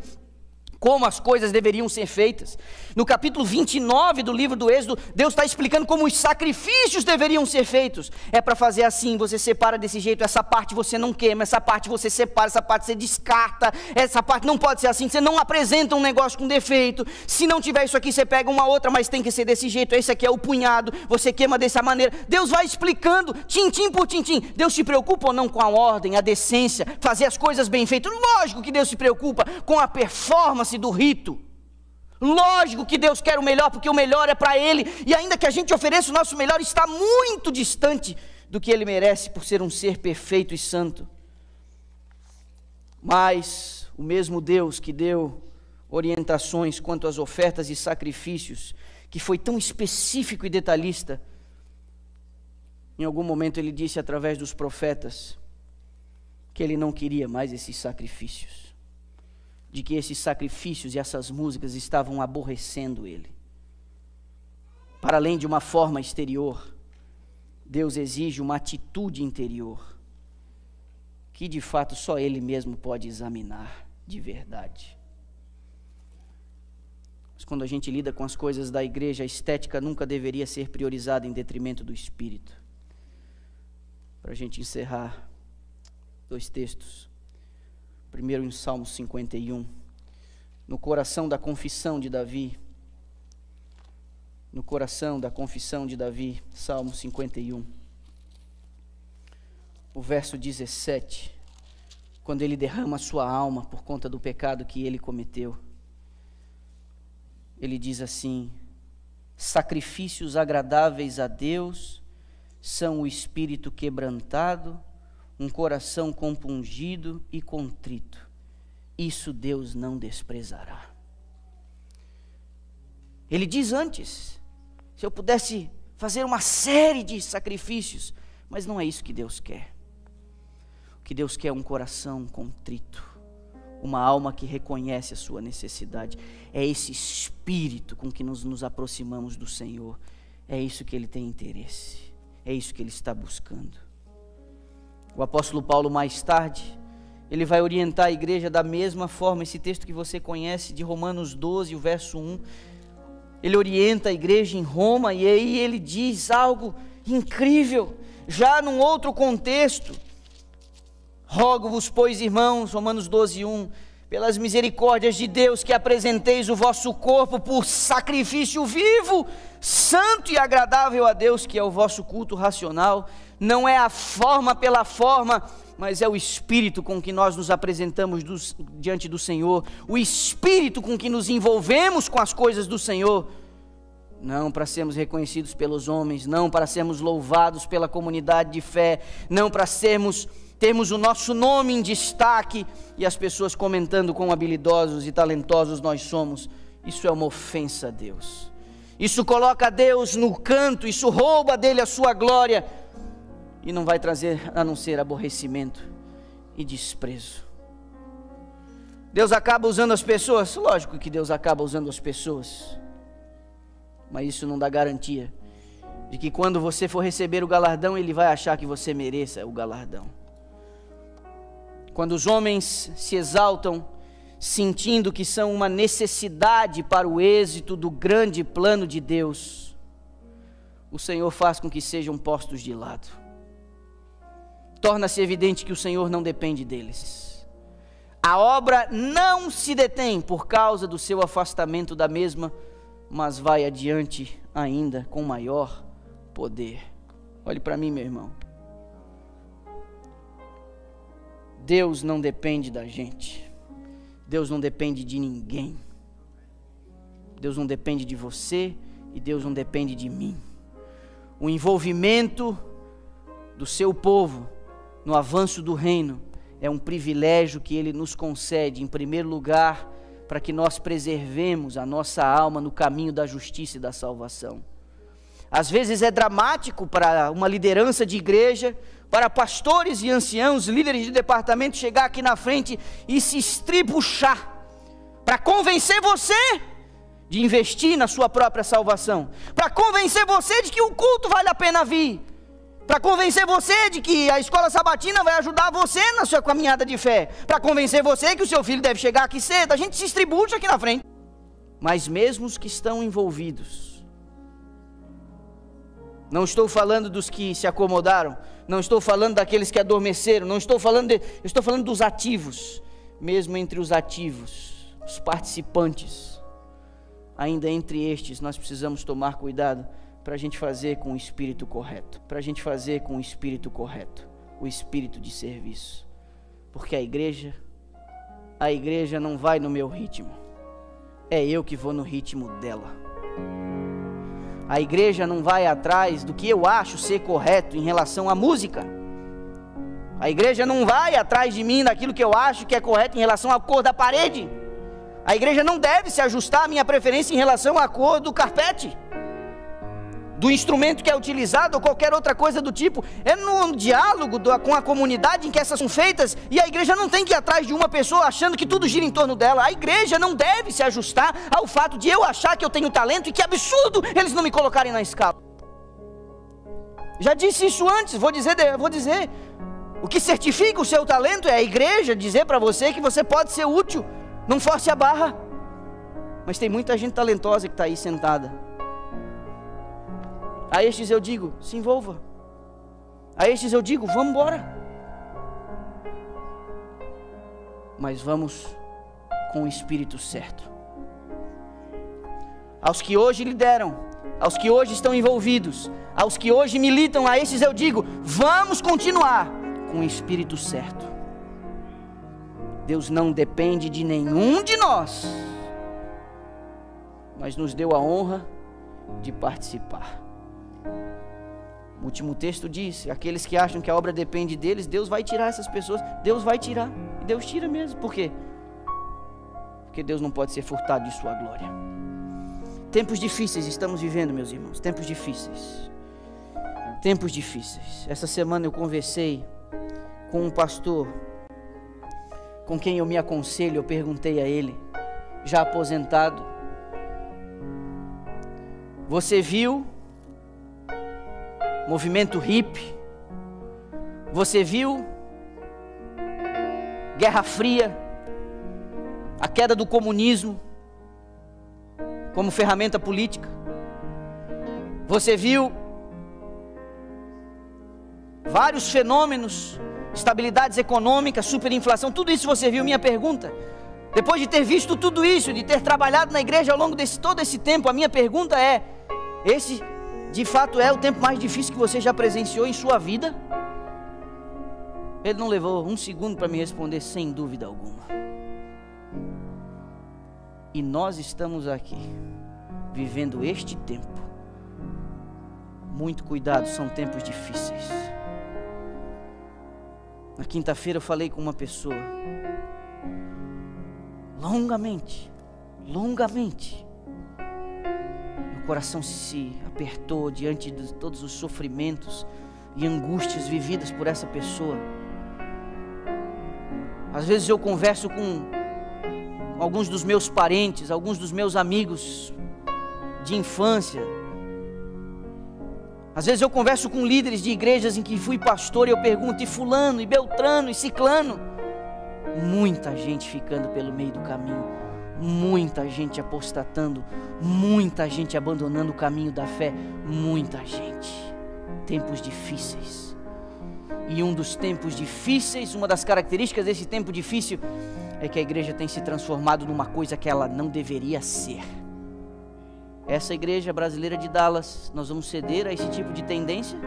como as coisas deveriam ser feitas. No capítulo 29 do livro do Êxodo, Deus está explicando como os sacrifícios deveriam ser feitos. É para fazer assim, você separa desse jeito, essa parte você não queima, essa parte você separa, essa parte você descarta, essa parte não pode ser assim, você não apresenta um negócio com defeito. Se não tiver isso aqui, você pega uma outra, mas tem que ser desse jeito, esse aqui é o punhado, você queima dessa maneira. Deus vai explicando, tintim por tintim. Deus se preocupa ou não com a ordem, a decência, fazer as coisas bem feitas? Lógico que Deus se preocupa com a performance do rito. Lógico que Deus quer o melhor, porque o melhor é para Ele, e ainda que a gente ofereça o nosso melhor, está muito distante do que Ele merece, por ser um ser perfeito e santo. Mas o mesmo Deus que deu orientações quanto às ofertas e sacrifícios, que foi tão específico e detalhista, em algum momento Ele disse através dos profetas que Ele não queria mais esses sacrifícios, de que esses sacrifícios e essas músicas estavam aborrecendo Ele. Para além de uma forma exterior, Deus exige uma atitude interior, que de fato só Ele mesmo pode examinar de verdade. Mas quando a gente lida com as coisas da igreja, a estética nunca deveria ser priorizada em detrimento do espírito. Para a gente encerrar, 2 textos. Primeiro em Salmo 51, no coração da confissão de Davi. No coração da confissão de Davi, Salmo 51. O verso 17, quando ele derrama a sua alma por conta do pecado que ele cometeu. Ele diz assim: sacrifícios agradáveis a Deus são o espírito quebrantado, um coração compungido e contrito. Isso Deus não desprezará. Ele diz antes, se eu pudesse fazer uma série de sacrifícios, mas não é isso que Deus quer. O que Deus quer é um coração contrito, uma alma que reconhece a sua necessidade. É esse espírito com que nos aproximamos do Senhor. É isso que Ele tem interesse, é isso que Ele está buscando. O apóstolo Paulo, mais tarde, ele vai orientar a igreja da mesma forma. Esse texto que você conhece, de Romanos 12, o verso 1, ele orienta a igreja em Roma, e aí ele diz algo incrível, já num outro contexto. Rogo-vos, pois, irmãos, Romanos 12, 1, pelas misericórdias de Deus, que apresenteis o vosso corpo por sacrifício vivo, santo e agradável a Deus, que é o vosso culto racional. Não é a forma pela forma, mas é o espírito com que nós nos apresentamos diante do Senhor, o espírito com que nos envolvemos com as coisas do Senhor, não para sermos reconhecidos pelos homens, não para sermos louvados pela comunidade de fé, não para termos o nosso nome em destaque e as pessoas comentando quão habilidosos e talentosos nós somos. Isso é uma ofensa a Deus. Isso coloca Deus no canto, isso rouba dele a sua glória, e não vai trazer a não ser aborrecimento e desprezo. Deus acaba usando as pessoas? Lógico que Deus acaba usando as pessoas, mas isso não dá garantia de que quando você for receber o galardão, Ele vai achar que você mereça o galardão. Quando os homens se exaltam, sentindo que são uma necessidade para o êxito do grande plano de Deus, o Senhor faz com que sejam postos de lado. Torna-se evidente que o Senhor não depende deles. A obra não se detém por causa do seu afastamento da mesma, mas vai adiante ainda com maior poder. Olhe para mim, meu irmão. Deus não depende da gente. Deus não depende de ninguém. Deus não depende de você e Deus não depende de mim. O envolvimento do seu povo no avanço do reino é um privilégio que Ele nos concede, em primeiro lugar, para que nós preservemos a nossa alma no caminho da justiça e da salvação. Às vezes é dramático para uma liderança de igreja, para pastores e anciãos, líderes de departamento, chegar aqui na frente e se estribuchar, para convencer você de investir na sua própria salvação, para convencer você de que o culto vale a pena vir, para convencer você de que a escola sabatina vai ajudar você na sua caminhada de fé, para convencer você que o seu filho deve chegar aqui cedo. A gente se estribucha aqui na frente. Mas mesmo os que estão envolvidos, não estou falando dos que se acomodaram, não estou falando daqueles que adormeceram, eu estou falando dos ativos. Mesmo entre os ativos, os participantes, ainda entre estes, nós precisamos tomar cuidado para a gente fazer com o espírito correto, o espírito de serviço, porque a igreja não vai no meu ritmo, é eu que vou no ritmo dela. A igreja não vai atrás do que eu acho ser correto em relação à música. A igreja não vai atrás de mim daquilo que eu acho que é correto em relação à cor da parede. A igreja não deve se ajustar à minha preferência em relação à cor do carpete, do instrumento que é utilizado ou qualquer outra coisa do tipo. É no diálogo com a comunidade em que essas são feitas, e a igreja não tem que ir atrás de uma pessoa achando que tudo gira em torno dela. A igreja não deve se ajustar ao fato de eu achar que eu tenho talento e que absurdo eles não me colocarem na escala. Já disse isso antes, vou dizer. O que certifica o seu talento é a igreja dizer para você que você pode ser útil. Não force a barra. Mas tem muita gente talentosa que está aí sentada. A estes eu digo, se envolva. A estes eu digo, vamos embora. Mas vamos com o espírito certo. Aos que hoje lideram, aos que hoje estão envolvidos, aos que hoje militam, a estes eu digo, vamos continuar com o espírito certo. Deus não depende de nenhum de nós, mas nos deu a honra de participar. O último texto diz: aqueles que acham que a obra depende deles, Deus vai tirar essas pessoas. Deus vai tirar, e Deus tira mesmo. Por quê? Porque Deus não pode ser furtado de sua glória. Tempos difíceis estamos vivendo, meus irmãos. Tempos difíceis. Essa semana eu conversei com um pastor com quem eu me aconselho. Eu perguntei a ele, já aposentado: você viu movimento hippie? Você viu Guerra Fria, a queda do comunismo como ferramenta política? Você viu vários fenômenos, estabilidades econômicas, superinflação, tudo isso você viu? Minha pergunta, depois de ter visto tudo isso, de ter trabalhado na igreja ao longo de todo esse tempo, a minha pergunta é: esse de fato é o tempo mais difícil que você já presenciou em sua vida? Ele não levou um segundo para me responder, sem dúvida alguma. E nós estamos aqui, vivendo este tempo. Muito cuidado, são tempos difíceis. Na quinta-feira eu falei com uma pessoa, longamente. Meu coração se apertou diante de todos os sofrimentos e angústias vividas por essa pessoa. Às vezes eu converso com alguns dos meus parentes, alguns dos meus amigos de infância. Às vezes eu converso com líderes de igrejas em que fui pastor e eu pergunto: e fulano, e beltrano, e ciclano? Muita gente ficando pelo meio do caminho, muita gente apostatando, muita gente abandonando o caminho da fé, muita gente. Tempos difíceis. E um dos tempos difíceis, uma das características desse tempo difícil é que a igreja tem se transformado numa coisa que ela não deveria ser. Essa igreja brasileira de Dallas, nós vamos ceder a esse tipo de tendência?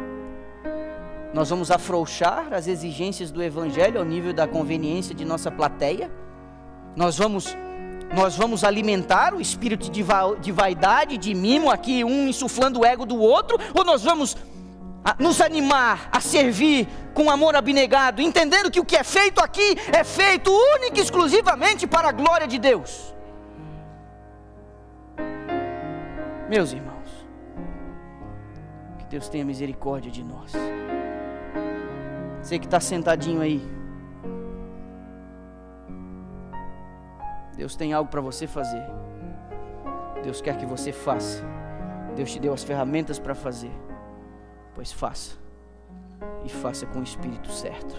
Nós vamos afrouxar as exigências do evangelho ao nível da conveniência de nossa plateia? Nós vamos Nós vamos alimentar o espírito de vaidade, de mimo, aqui um insuflando o ego do outro, ou nós vamos nos animar a servir com amor abnegado, entendendo que o que é feito aqui é feito única e exclusivamente para a glória de Deus? Meus irmãos, que Deus tenha misericórdia de nós. Você que está sentadinho aí, Deus tem algo para você fazer. Deus quer que você faça. Deus te deu as ferramentas para fazer. Pois faça. E faça com o espírito certo.